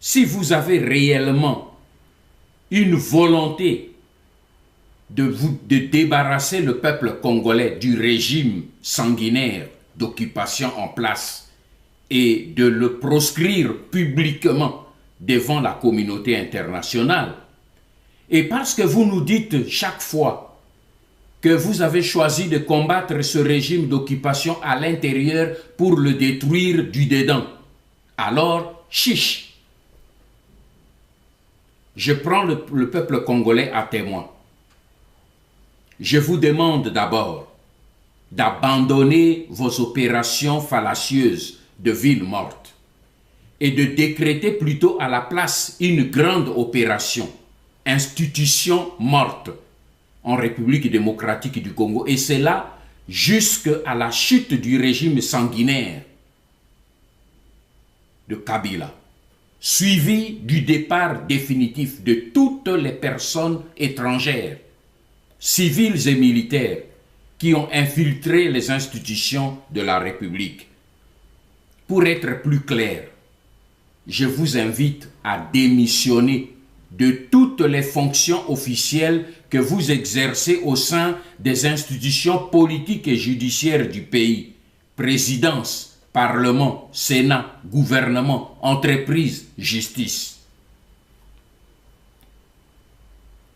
si vous avez réellement une volonté de débarrasser le peuple congolais du régime sanguinaire d'occupation en place et de le proscrire publiquement devant la communauté internationale, et parce que vous nous dites chaque fois que vous avez choisi de combattre ce régime d'occupation à l'intérieur pour le détruire du dedans, alors chiche. Je prends le peuple congolais à témoin. Je vous demande d'abord d'abandonner vos opérations fallacieuses de ville morte et de décréter plutôt à la place une grande opération, institution morte en République démocratique du Congo, et cela jusqu'à la chute du régime sanguinaire de Kabila, suivi du départ définitif de toutes les personnes étrangères, civiles et militaires, qui ont infiltré les institutions de la République. Pour être plus clair, je vous invite à démissionner de toutes les fonctions officielles que vous exercez au sein des institutions politiques et judiciaires du pays, présidence, Parlement, Sénat, gouvernement, entreprise, justice.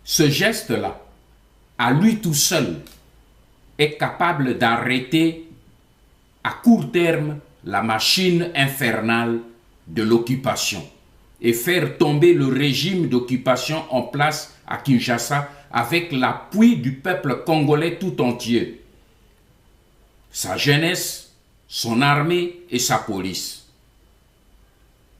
Ce geste-là, à lui tout seul, est capable d'arrêter à court terme la machine infernale de l'occupation et faire tomber le régime d'occupation en place à Kinshasa avec l'appui du peuple congolais tout entier, sa jeunesse, son armée et sa police.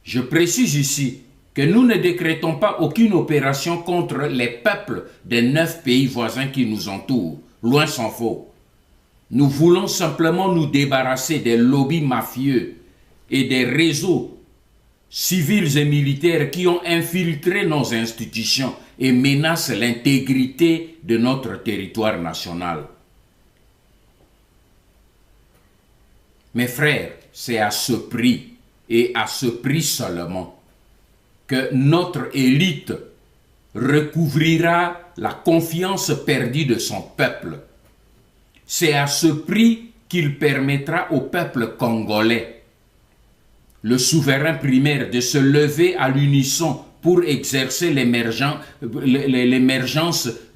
Je précise ici que nous ne décrétons pas aucune opération contre les peuples des 9 pays voisins qui nous entourent, loin s'en faut. Nous voulons simplement nous débarrasser des lobbies mafieux et des réseaux civils et militaires qui ont infiltré nos institutions et menacent l'intégrité de notre territoire national. Mes frères, c'est à ce prix et à ce prix seulement que notre élite recouvrira la confiance perdue de son peuple. C'est à ce prix qu'il permettra au peuple congolais, le souverain primaire, de se lever à l'unisson pour exercer l'émergence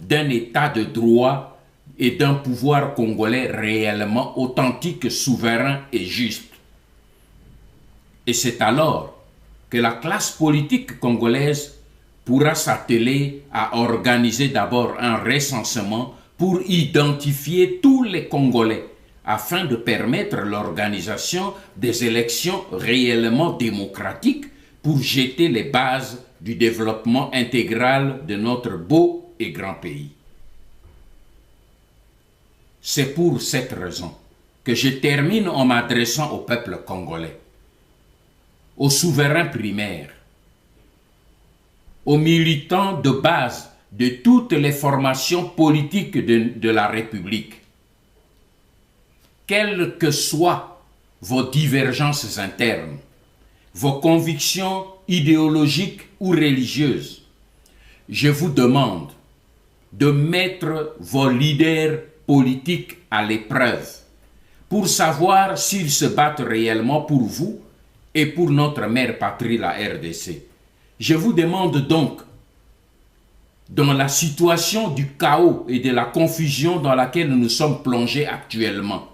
d'un état de droit et d'un pouvoir congolais réellement authentique, souverain et juste. Et c'est alors que la classe politique congolaise pourra s'atteler à organiser d'abord un recensement pour identifier tous les Congolais afin de permettre l'organisation des élections réellement démocratiques pour jeter les bases du développement intégral de notre beau et grand pays. C'est pour cette raison que je termine en m'adressant au peuple congolais, aux souverains primaires, aux militants de base de toutes les formations politiques de la République. Quelles que soient vos divergences internes, vos convictions idéologiques ou religieuses, je vous demande de mettre vos leaders politiques à l'épreuve pour savoir s'ils se battent réellement pour vous et pour notre mère patrie, la RDC. Je vous demande donc, dans la situation du chaos et de la confusion dans laquelle nous sommes plongés actuellement,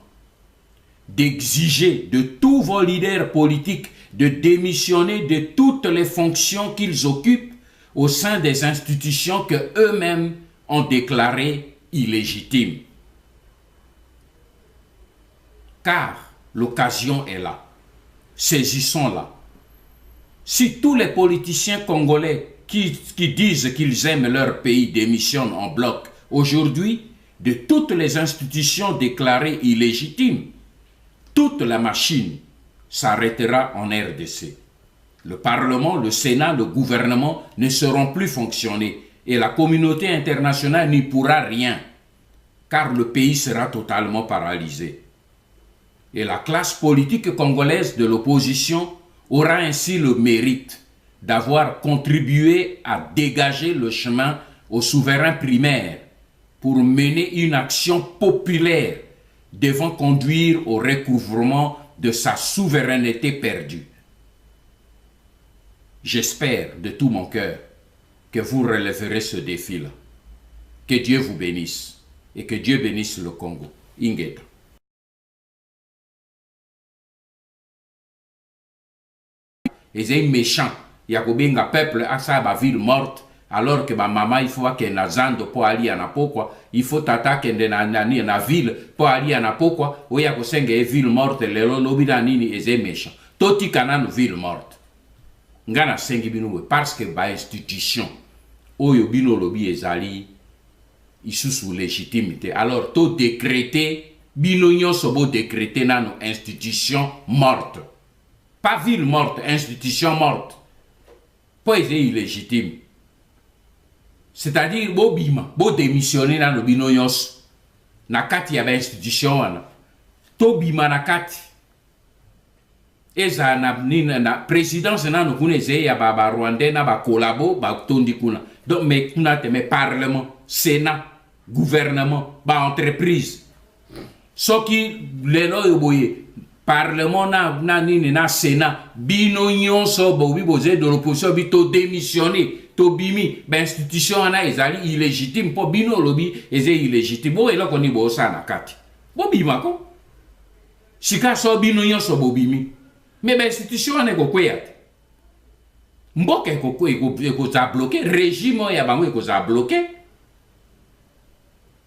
d'exiger de tous vos leaders politiques de démissionner de toutes les fonctions qu'ils occupent au sein des institutions que eux-mêmes ont déclarées illégitimes. Car l'occasion est là. Saisissons-la. Si tous les politiciens congolais qui disent qu'ils aiment leur pays démissionnent en bloc aujourd'hui de toutes les institutions déclarées illégitimes, toute la machine s'arrêtera en RDC. Le Parlement, le Sénat, le gouvernement ne seront plus fonctionnés et la communauté internationale n'y pourra rien, car le pays sera totalement paralysé. Et la classe politique congolaise de l'opposition aura ainsi le mérite d'avoir contribué à dégager le chemin au souverain primaire pour mener une action populaire devant conduire au recouvrement de sa souveraineté perdue. J'espère de tout mon cœur que vous relèverez ce défi-là. Que Dieu vous bénisse et que Dieu bénisse le Congo. Ingeta. Et c'est méchant. Il y a un peuple à sa ville morte, alors que ma maman, il faut qu'elle n'azande pour aller à Napokwa. Il faut t'attaquer dans la ville pour aller à Napokwa. Ou il y a une ville morte, le lobby d'anini, et c'est méchant. Toti kanan ville morte. Ngana sengi bino, parce que ba institution, oyo bino lobby ezali, ils sont sous légitimité. Alors, tout décréter, bino nyosobo décréter dans nos institutions mortes. Pas ville morte, institution morte. Pas illégitime. C'est-à-dire, bo bima, bo démissionner dans le binoyos. Nakati ya ba institution wana. To bima nakati. Eza na présidence na no kuneze ya ba Rwandais na ba collabo ba tondi kuna. Donc mais kuna te me parlement, sénat, gouvernement, ba entreprise. So ki lelo yoboye parlement na nini na sénat bino nyonso bo bi boze de l'opposition bi to démissionner. Tobimi, ben institution ana ezali illégitime po bino lobi eze illégitime. Bo elo koni bo sa na kati. Bo bima ko. Sika so bino nyonso bo bimi. Mais ben institution ana ko kweyat. Mboke ko za bloqué, régime ya bango ko za bloqué.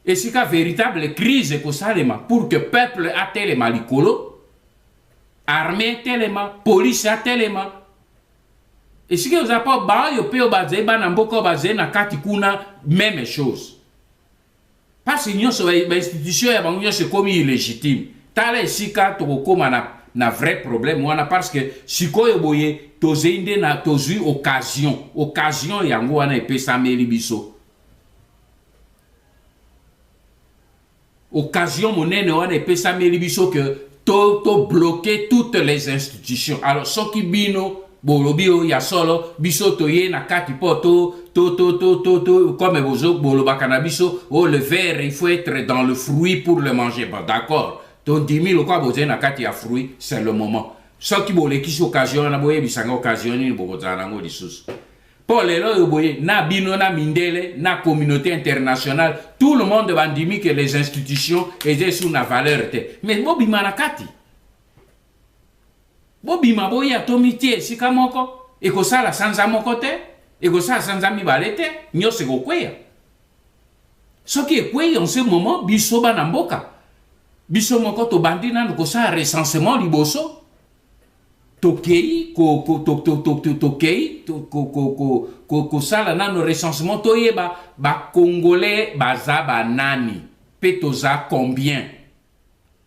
Et sika véritable crise ko salema pour que peuple a telema likolo, armée telema, police a telema. Et si vous n'avez pas ba yo pe obaze ba na mboko obaze na kati kuna même chose. Parce que nyonso ba institution ya bango nyonso komi illégitime. Tala sika to koma na vrai problème wana parce que sikoyo boye tozeinde na tozui occasion yango wana epesa meli biso. Occasion monene wana epesa meli biso que to bloquer toutes les institutions. Alors ce qui bino bolobio ya solo biso toye na kati poto comme bozo boloba canabiso oh le verre il faut être dans le fruit pour le manger. Bon d'accord. Donc 10 000 quoi boze na kati ya fruit c'est le moment. Ce qui bolé qui occasion na boye bisanga occasion ni bobozana ngo lisusu. Pour les lois boye na bino na mindele na communauté internationale tout le monde va dire que les institutions étaient sous la valeur te. Mais bobi manakati. Bobima boya tomitié sika moko eko sala sanza moko te eko sala sanza mibale te nyose ko kweya soki ekweya en ce moment biso bana mboka biso moko to bandi na ko sala recensement liboso tokei ko sala na no recensement to yeba ba congolais baza banani pe toza combien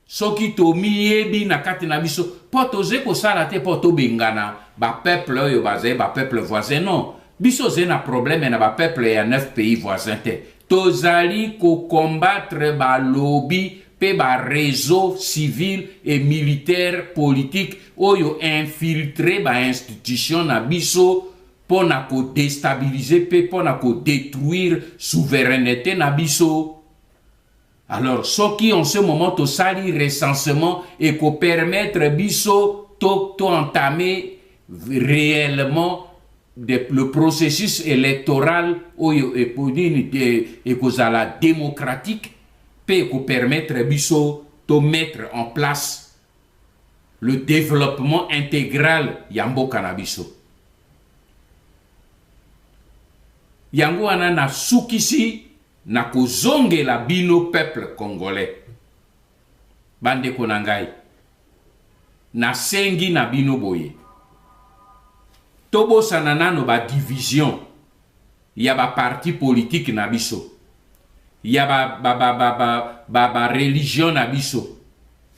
soki to miyebi na kati na biso poto ze ko sala te poto bengana ba peuple yo bazé ba peuple voisin non biso ze na problème na ba peuple ya 9 pays voisins te tozali ko combattre ba lobby pe ba réseau civil et militaire politique oyo infiltrer ba institution na biso pona ko déstabiliser pe pona ko détruire souveraineté na biso. Alors, ce qui en ce moment to sali recensement et qu'on permettre biso to entamer réellement le processus électoral et la démocratique peut qu'on permettre biso to mettre en place le développement intégral yambo canabiso. Yango anana sukisi na kozonge la bino peuple congolais. Bande konangai. Na sengi na bino boye. Tobo sananano ba division. Ya ba parti politique na biso. Ya ba religion na biso.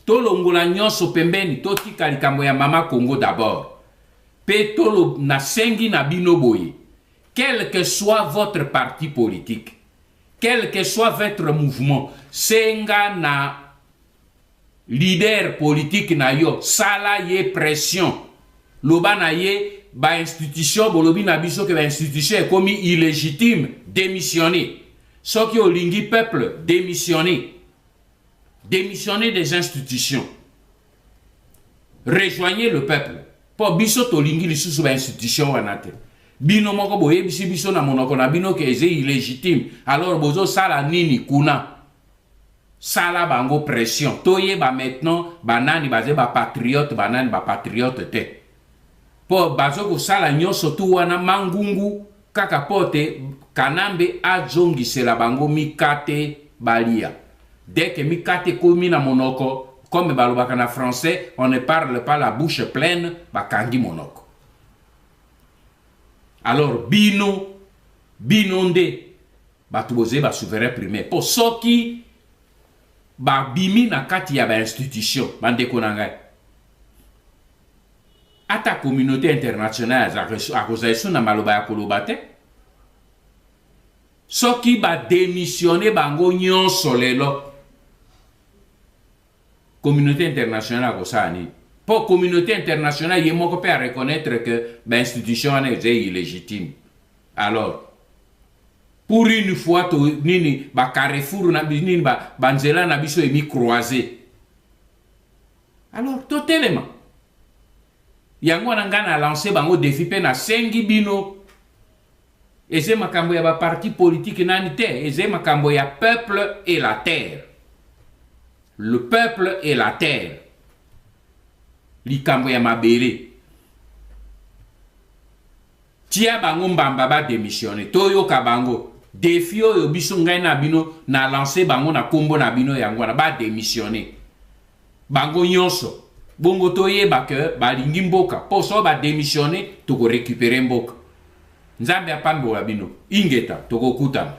Tolongola nyonso pembeni totika likambo ya mama Congo d'abord. Pe tolo na sengi na bino boye. Quel que soit votre parti politique, quel que soit votre mouvement, senga na leader politique na yo, sala ye pression, loba na ye ba institution bolobi na biso ke ba institution comme illégitime, démissionner. Soki olingi peuple démissionner. Démissionner des institutions. Rejoignez le peuple. Po biso tolingi lisusu ba institution wana te. Bino moko boye biso na monoko na bino ke eze illégitime. Alors bozo sala nini kuna. Sala bango pression. Toye ba maintenant banani baze ba patriote banani ba patriote te. Po bazo ko sala nyoso tu wana mangungu kaka pote kanambe ajongi sela bango mikate balia. Dès que mikate komi na monoko, comme balobaka na français, on ne parle pas la bouche pleine, bakangi monoko. Alors binonde batuboze ba souverain primaire. Po soki ba bimi na kati ya ba institution, bandeko na ngai. Ata communauté internationale a kozaïsou na maloba ya koloba te. Soki ba démissionner bango nyonso lelo. Communauté internationale a kosani. Pour communauté internationale, il moko peut reconnaître que l'institution est illégitime. Alors, pour une fois, nini ba Carrefour na nini ba banzela na biso emi croisé. Alors, totalement. Yango nangana lancé bango défi pe na sengi bino. Eze makambo ya ba parti politique nani te, eze makambo ya peuple et la terre. Le peuple et la terre. Likambo ya mabere. Tia bango mbamba ba démissionner. Toyo ka bango. Défi oyo biso ngai na bino na lancer bango na kombo na bino yango na ba démissionner. Bango nyonso. Bongo toyeba ke balingi mboka. Poso ba démissionner toko récupérer mboka. Nzambe apambo wa bino. Ingeta toko kutana.